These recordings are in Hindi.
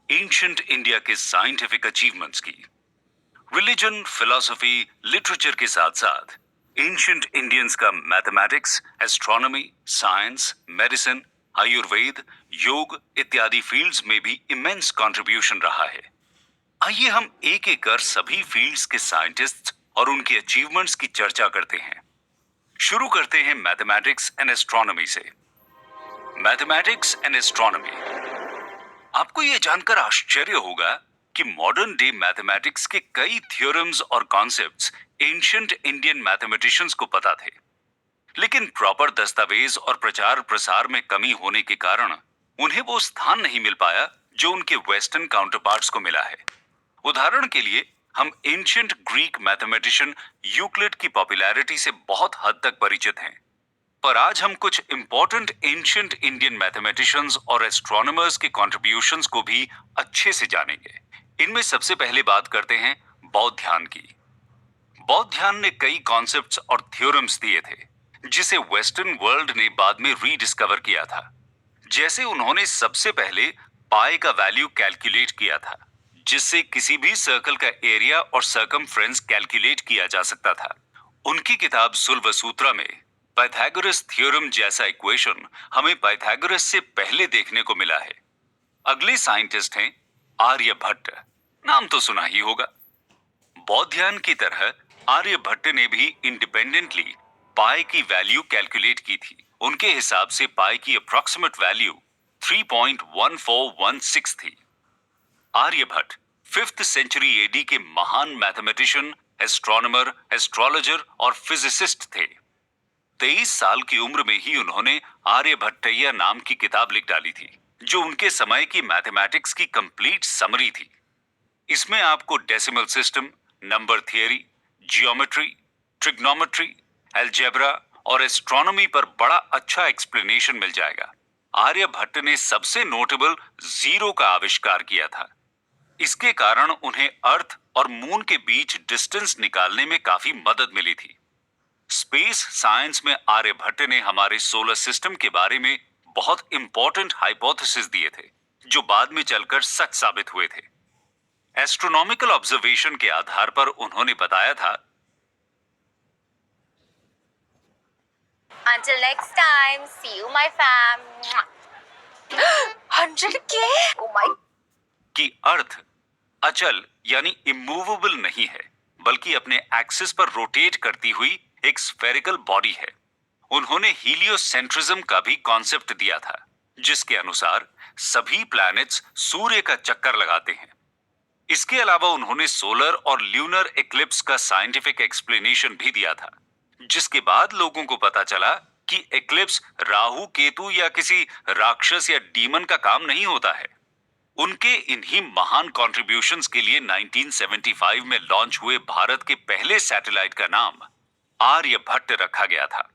एंशंट इंडिया के साइंटिफिक अचीवमेंट्स की। रिलीजन, फिलॉसफी, लिटरेचर के साथ साथ एंशंट इंडियंस का mathematics, astronomy, science, medicine, Ayurveda, योग इत्यादि फील्ड्स में भी इमेंस कंट्रीब्यूशन रहा है। आइए हम एक एक कर सभी फील्ड्स के साइंटिस्ट्स और उनके अचीवमेंट्स की चर्चा करते हैं। शुरू करते हैं मैथमेटिक्स एंड एस्ट्रोनॉमी से। Mathematics and astronomy. आपको यह जानकर आश्चर्य होगा कि मॉडर्न डे मैथमेटिक्स के कई थ्योरम्स और कॉन्सेप्ट्स एंशिएंट इंडियन मैथमेटिशियंस को पता थे, लेकिन प्रॉपर दस्तावेज और प्रचार प्रसार में कमी होने के कारण उन्हें वो स्थान नहीं मिल पाया जो उनके वेस्टर्न काउंटरपार्ट्स को मिला है। उदाहरण के लिए हम एंशिएंट ग्रीक मैथमेटिशियन यूक्लिड की पॉपुलैरिटी से बहुत हद तक परिचित हैं, पर आज हम कुछ इंपॉर्टेंट एंशिएंट इंडियन मैथमेटिशियंस और एस्ट्रोनॉमर्स के कॉन्ट्रीब्यूशंस को भी अच्छे से जानेंगे। इनमें सबसे पहले बात करते हैं बौद्ध की। बौद्ध ने कई कॉन्सेप्ट्स और थ्योरम्स दिए थे जिसे वेस्टर्न वर्ल्ड ने बाद में रीडिस्कवर किया था। जैसे उन्होंने सबसे पहले पाई का वैल्यू कैलकुलेट किया था, जिससे किसी भी सर्कल का एरिया और सर्कमफ्रेंस कैलकुलेट किया जा सकता था। उनकी किताब सुल्वसूत्रा में पाइथागोरस थ्योरम जैसा इक्वेशन हमें पाइथागोरस से पहले देखने को मिला है। अगले साइंटिस्ट हैं आर्यभट्ट। नाम तो सुना ही होगा। बौद्ध की तरह आर्यभट्ट ने भी इंडिपेंडेंटली पाई की वैल्यू कैलकुलेट की थी। उनके हिसाब से पाई की अप्रॉक्सिमेट वैल्यू 3.1416 थी। आर्यभट्ट 5th सेंचुरी एडी के महान मैथमेटिशियन, एस्ट्रोनॉमर, एस्ट्रोलॉजर और फिजिसिस्ट थे। 23 साल की उम्र में ही उन्होंने आर्यभट्टय्या नाम की किताब लिख डाली थी, जो उनके समय की मैथमेटिक्स की कंप्लीट समरी थी। इसमें आपको decimal system, number theory, geometry, trigonometry, algebra और एस्ट्रोनॉमी पर बड़ा अच्छा एक्सप्लेनेशन मिल जाएगा। आर्यभट्ट ने सबसे नोटेबल जीरो का आविष्कार किया था। इसके कारण उन्हें अर्थ और मून के बीच डिस्टेंस निकालने में काफी मदद मिली थी। स्पेस साइंस में आर्यभट्ट ने हमारे सोलर सिस्टम के बारे में बहुत इंपॉर्टेंट हाइपोथेसिस दिए थे, जो बाद में चलकर सच साबित हुए थे। एस्ट्रोनॉमिकल ऑब्जर्वेशन के आधार पर उन्होंने बताया था, Until next time, see you my fam. 100K? Oh my. कि अर्थ अचल यानी इमूवेबल नहीं है, बल्कि अपने एक्सिस पर रोटेट करती हुई एक स्फेरिकल बॉडी है। उन्होंने हीलियोसेंट्रिज्म का भी कॉन्सेप्ट दिया था, जिसके अनुसार सभी प्लैनेट्स सूर्य का चक्कर लगाते हैं। इसके अलावा उन्होंने सोलर और ल्यूनर एक्लिप्स का साइंटिफिक एक्सप्लेनेशन भी दिया था, जिसके बाद लोगों को पता चला कि एक्लिप्स राहु केतु या किसी राक्षस या डीमन का काम नहीं होता है। उनके इन्हीं महान कॉन्ट्रीब्यूशंस के लिए 1975 में लॉन्च हुए भारत के पहले सैटेलाइट का नाम आर्यभट्ट रखा गया था।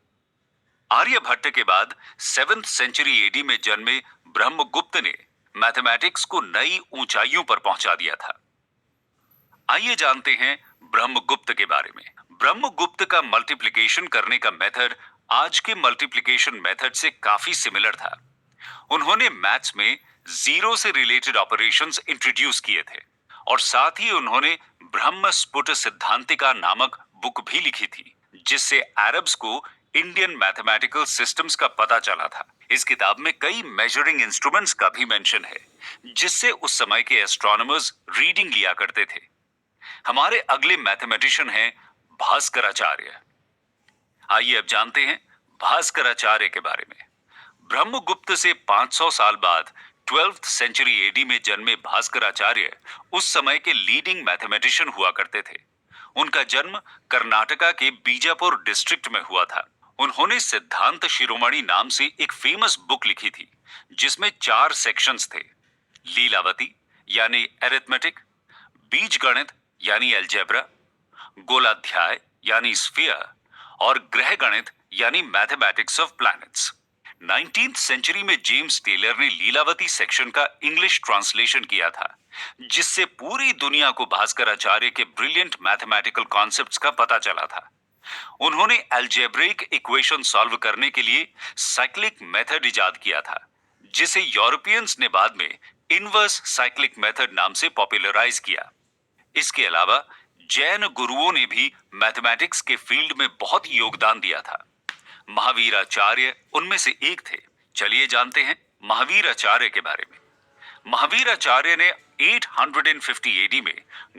आर्यभट्ट के बाद 7th सेंचुरी एडी में जन्मे ब्रह्मगुप्त ने मैथमेटिक्स को नई ऊंचाइयों पर पहुंचा दिया था। आइए जानते हैं ब्रह्मगुप्त के बारे में। ब्रह्मगुप्त का मल्टीप्लिकेशन करने का मेथड आज के मल्टीप्लिकेशन मेथड से काफी सिमिलर था। उन्होंने मैथ्स में जीरो से रिलेटेड ऑपरेशंस इंट्रोड्यूस किए थे और साथ ही उन्होंने ब्रह्म स्फुट सिद्धांतिका नामक बुक भी लिखी थी, जिससे अरब्स को इंडियन मैथमेटिकल सिस्टम्स का पता चला था। इस किताब में कई मेजरिंग इंस्ट्रूमेंट्स का भी मेंशन है, जिससे उस समय के एस्ट्रोनॉमर्स रीडिंग लिया करते थे। हमारे अगले मैथमेटिशियन हैं भास्कराचार्य। आइए अब जानते हैं भास्कराचार्य के बारे में। ब्रह्मगुप्त से 500 साल बाद 12th सेंचुरी एडी में जन्मे भास्कराचार्य उस समय के लीडिंग मैथमेटिशियन हुआ करते थे। उनका जन्म कर्नाटका के बीजापुर डिस्ट्रिक्ट में हुआ था। उन्होंने सिद्धांत शिरोमणि नाम से एक फेमस बुक लिखी थी, जिसमें 4 सेक्शंस थे। लीलावती यानी एरिथमेटिक, बीजगणित यानी अलजेब्रा, गोलाध्याय यानी स्फीयर और ग्रह गणित यानी mathematics of planets. 19th century में जेम्स टेलर ने लीलावती सेक्शन का इंग्लिश ट्रांसलेशन किया था, जिससे पूरी दुनिया को भास्कराचार्य के ब्रिलियंट मैथमेटिकल कॉन्सेप्ट्स का पता चला था। उन्होंने अलजेब्रिक इक्वेशन सॉल्व करने के लिए साइक्लिक मेथड इजाद किया था, जिसे यूरोपियंस ने बाद में इनवर्स साइक्लिक मेथड नाम से पॉपुलराइज किया। इसके अलावा जैन गुरुओं ने भी मैथमेटिक्स के फील्ड में बहुत योगदान दिया था। महावीराचार्य उनमें से एक थे। चलिए जानते हैं महावीराचार्य के बारे में। महावीराचार्य ने 850 एडी में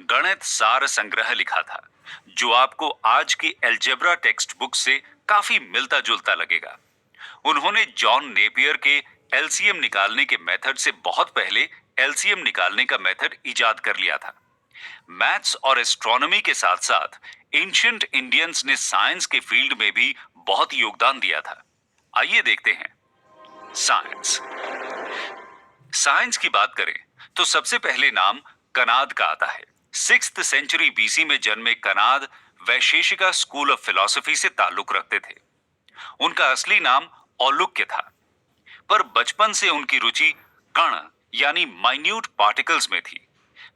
गणित सार संग्रह लिखा था, जो आपको आज की एल्जेब्रा टेक्स्ट बुक से काफी मिलता जुलता लगेगा। उन्होंने जॉन नेपियर के एलसीएम निकालने के मेथड से बहुत पहले एलसीएम निकालने का मेथड इजाद कर लिया था। मैथ्स और एस्ट्रोनॉमी के साथ साथ एंशिएंट इंडियंस ने साइंस के फील्ड में भी बहुत योगदान दिया था। आइए देखते हैं साइंस। साइंस की बात करें तो सबसे पहले नाम कनाद का आता है। 6th सेंचुरी बीसी में जन्मे Kanad Vaisheshika school of philosophy से ताल्लुक रखते थे। उनका असली नाम औलुक्य था, पर बचपन से उनकी रुचि कण यानी माइन्यूट पार्टिकल्स में थी,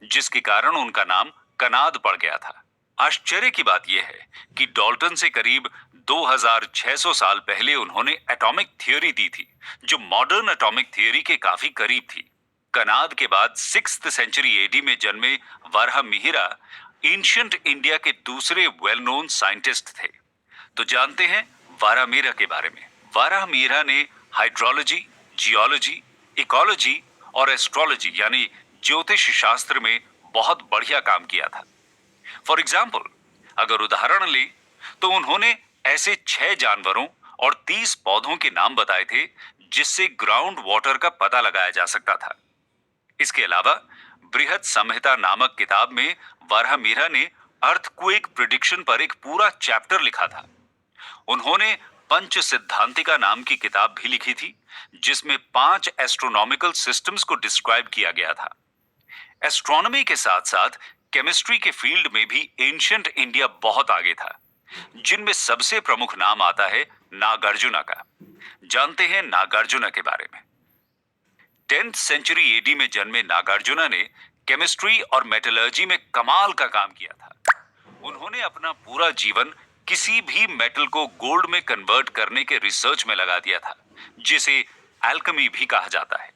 जिसके कारण उनका नाम कनाद पड़ गया था। आश्चर्य की बात यह है कि डाल्टन से करीब 2600 साल पहले उन्होंने एटॉमिक थ्योरी दी थी, जो मॉडर्न एटॉमिक थ्योरी के काफी करीब थी। कनाद के बाद 6th सेंचुरी एडी में जन्मे वाराहमिहिरा एंशिएंट इंडिया के दूसरे वेल नोन साइंटिस्ट थे। तो जानते हैं वाराहमिहिरा के बारे में। वाराहमिहिरा ने हाइड्रोलॉजी, जियोलॉजी, इकोलॉजी और एस्ट्रोलॉजी यानी ज्योतिष शास्त्र में बहुत बढ़िया काम किया था। फॉर एग्जाम्पल, अगर उदाहरण ले तो उन्होंने ऐसे 6 जानवरों और 30 पौधों के नाम बताए थे जिससे ग्राउंड वाटर का पता लगाया जा सकता था। इसके अलावा बृहद संहिता नामक किताब में वाराहमिहिरा ने अर्थक्वेक प्रिडिक्शन पर एक पूरा चैप्टर लिखा था। उन्होंने पंच सिद्धांतिका नाम की किताब भी लिखी थी, जिसमें 5 एस्ट्रोनॉमिकल सिस्टम्स को डिस्क्राइब किया गया था। एस्ट्रोनॉमी के साथ साथ केमिस्ट्री के फील्ड में भी एंशिएंट इंडिया बहुत आगे था, जिनमें सबसे प्रमुख नाम आता है नागार्जुना का। जानते हैं नागार्जुना के बारे में। 10th सेंचुरी एडी में जन्मे नागार्जुना ने केमिस्ट्री और मेटलर्जी में कमाल का काम किया था। उन्होंने अपना पूरा जीवन किसी भी मेटल को गोल्ड में कन्वर्ट करने के रिसर्च में लगा दिया था, जिसे एल्केमी भी कहा जाता है।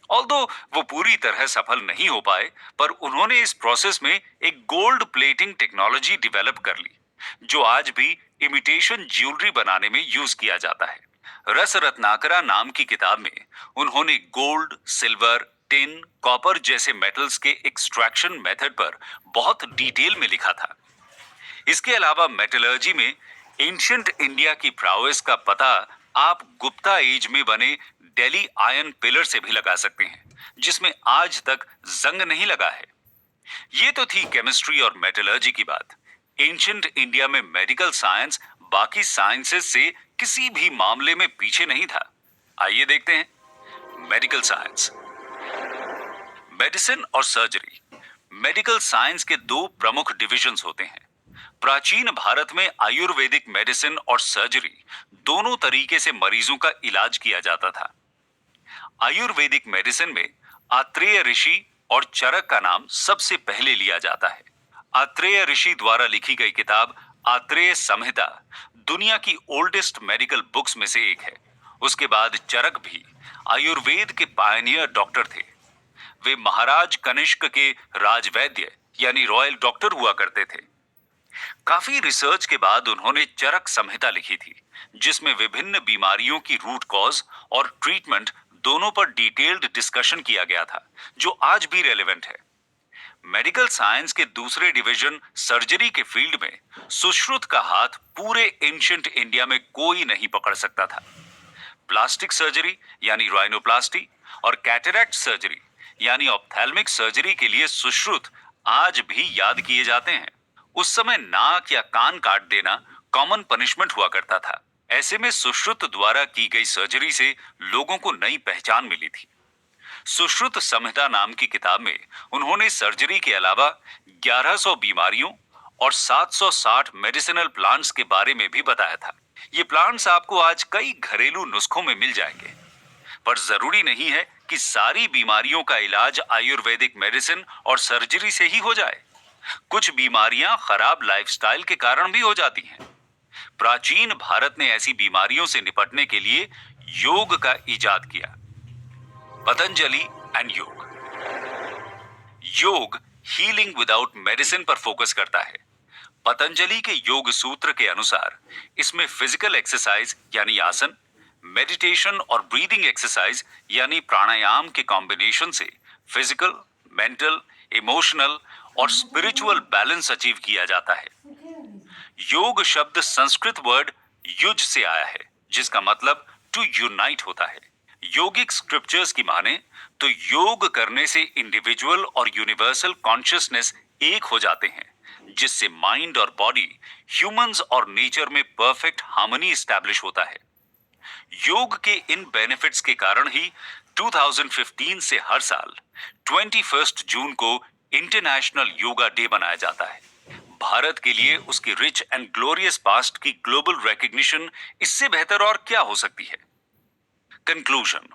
ऑल्दो वो पूरी तरह सफल नहीं हो पाए, पर उन्होंने इस प्रोसेस में एक गोल्ड प्लेटिंग टेक्नोलॉजी डेवलप कर ली, जो आज भी इमिटेशन ज्वेलरी बनाने में यूज किया जाता है। रस रत्नाकरा नाम की किताब में उन्होंने गोल्ड, सिल्वर, टिन, कॉपर जैसे मेटल्स के एक्सट्रैक्शन मेथड पर बहुत डिटेल में लिखा था। इसके अलावा मेटलर्जी में एंशिएंट इंडिया की प्राउएस का पता आप गुप्ता एज में बने दिल्ली आयरन पिलर से भी लगा सकते हैं, जिसमें आज तक जंग नहीं लगा है। ये तो थी केमिस्ट्री और मेटलर्जी की बात। एंशिएंट इंडिया में मेडिकल साइंस बाकी साइंसेस से किसी भी मामले में पीछे नहीं था। आइए देखते हैं मेडिकल साइंस। मेडिसिन और सर्जरी। मेडिकल साइंस के 2 प्रमुख डिविजन्स होते हैं। प्राचीन भारत में आयुर्वेदिक मेडिसिन और सर्जरी दोनों तरीके से मरीजों का इलाज किया जाता था। आयुर्वेदिक मेडिसिन में आत्रेय ऋषि और चरक का नाम सबसे पहले लिया जाता है। आत्रेय ऋषि द्वारा लिखी गई किताब आत्रेय संहिता दुनिया की ओल्डेस्ट मेडिकल बुक्स में से एक है। उसके बाद चरक भी आयुर्वेद के पायनियर डॉक्टर थे। वे महाराज कनिष्क के राजवैद्य यानी रॉयल डॉक्टर हुआ करते थे। काफी रिसर्च के बाद उन्होंने चरक संहिता लिखी थी, जिसमें विभिन्न बीमारियों की रूट कॉज और ट्रीटमेंट दोनों पर डिटेल्ड डिस्कशन किया गया था, जो आज भी रेलेवेंट है। मेडिकल साइंस के दूसरे डिवीजन सर्जरी के फील्ड में सुश्रुत का हाथ पूरे एंशिएंट इंडिया में कोई नहीं पकड़ सकता था। प्लास्टिक सर्जरी यानी राइनोप्लास्टी और कैटरैक्ट सर्जरी यानी ऑप्थेल्मिक सर्जरी के लिए सुश्रुत आज भी याद किए जाते हैं। उस समय नाक या कान काट देना कॉमन पनिशमेंट हुआ करता था। ऐसे में सुश्रुत द्वारा की गई सर्जरी से लोगों को नई पहचान मिली थी। सुश्रुत संहिता नाम की किताब में उन्होंने सर्जरी के अलावा 1100 बीमारियों और 760 मेडिसिनल प्लांट्स के बारे में भी बताया था। ये प्लांट्स आपको आज कई घरेलू नुस्खों में मिल जाएंगे, पर जरूरी नहीं है कि सारी बीमारियों का इलाज आयुर्वेदिक मेडिसिन और सर्जरी से ही हो जाए। कुछ बीमारियां खराब लाइफस्टाइल के कारण भी हो जाती हैं। प्राचीन भारत ने ऐसी बीमारियों से निपटने के लिए योग का इजाद किया। पतंजलि एंड योग। योग हीलिंग विदाउट मेडिसिन पर फोकस करता है। पतंजलि के योग सूत्र के अनुसार इसमें फिजिकल एक्सरसाइज यानी आसन, मेडिटेशन और ब्रीदिंग एक्सरसाइज यानी प्राणायाम के कॉम्बिनेशन से फिजिकल, मेंटल, इमोशनल और स्पिरिचुअल बैलेंस अचीव किया जाता है। योग शब्द संस्कृत वर्ड युज से आया है, जिसका मतलब टू यूनाइट होता है। योगिक स्क्रिप्चर्स की माने तो योग करने से इंडिविजुअल और यूनिवर्सल कॉन्शियसनेस एक हो जाते हैं, जिससे माइंड और बॉडी, ह्यूमंस और नेचर में परफेक्ट हार्मनी एस्टैब्लिश होता है। योग के इन बेनिफिट्स के कारण ही 2015 से हर साल 21 जून को इंटरनेशनल योगा डे मनाया जाता है। भारत के लिए उसकी रिच एंड ग्लोरियस पास्ट की ग्लोबल रिकॉग्निशन इससे बेहतर और क्या हो सकती है। कंक्लूजन।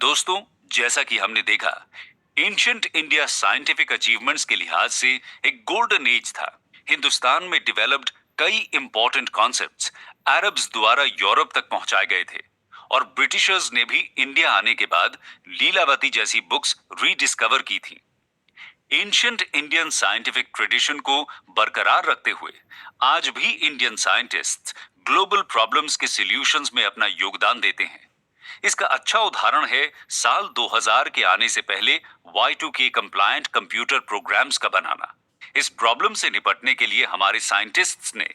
दोस्तों, जैसा कि हमने देखा, एंशिएंट इंडिया साइंटिफिक अचीवमेंट्स के लिहाज से एक गोल्डन एज था। हिंदुस्तान में डेवलप्ड कई इंपॉर्टेंट कॉन्सेप्ट्स अरब्स द्वारा यूरोप तक पहुंचाए गए थे और ब्रिटिशर्स ने भी इंडिया आने के बाद लीलावती जैसी बुक्स रीडिस्कवर की थी। एंशिएंट इंडियन साइंटिफिक ट्रेडिशन को बरकरार रखते हुए आज भी इंडियन साइंटिस्ट्स ग्लोबल प्रॉब्लम्स के सॉल्यूशंस में अपना योगदान देते हैं। इसका अच्छा उदाहरण है साल 2000 के आने से पहले Y2K कंप्लायंट कंप्यूटर प्रोग्राम्स का बनाना। इस प्रॉब्लम से निपटने के लिए हमारे साइंटिस्ट्स ने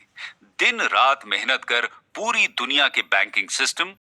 दिन रात मेहनत कर पूरी दुनिया के बैंकिंग सिस्टम,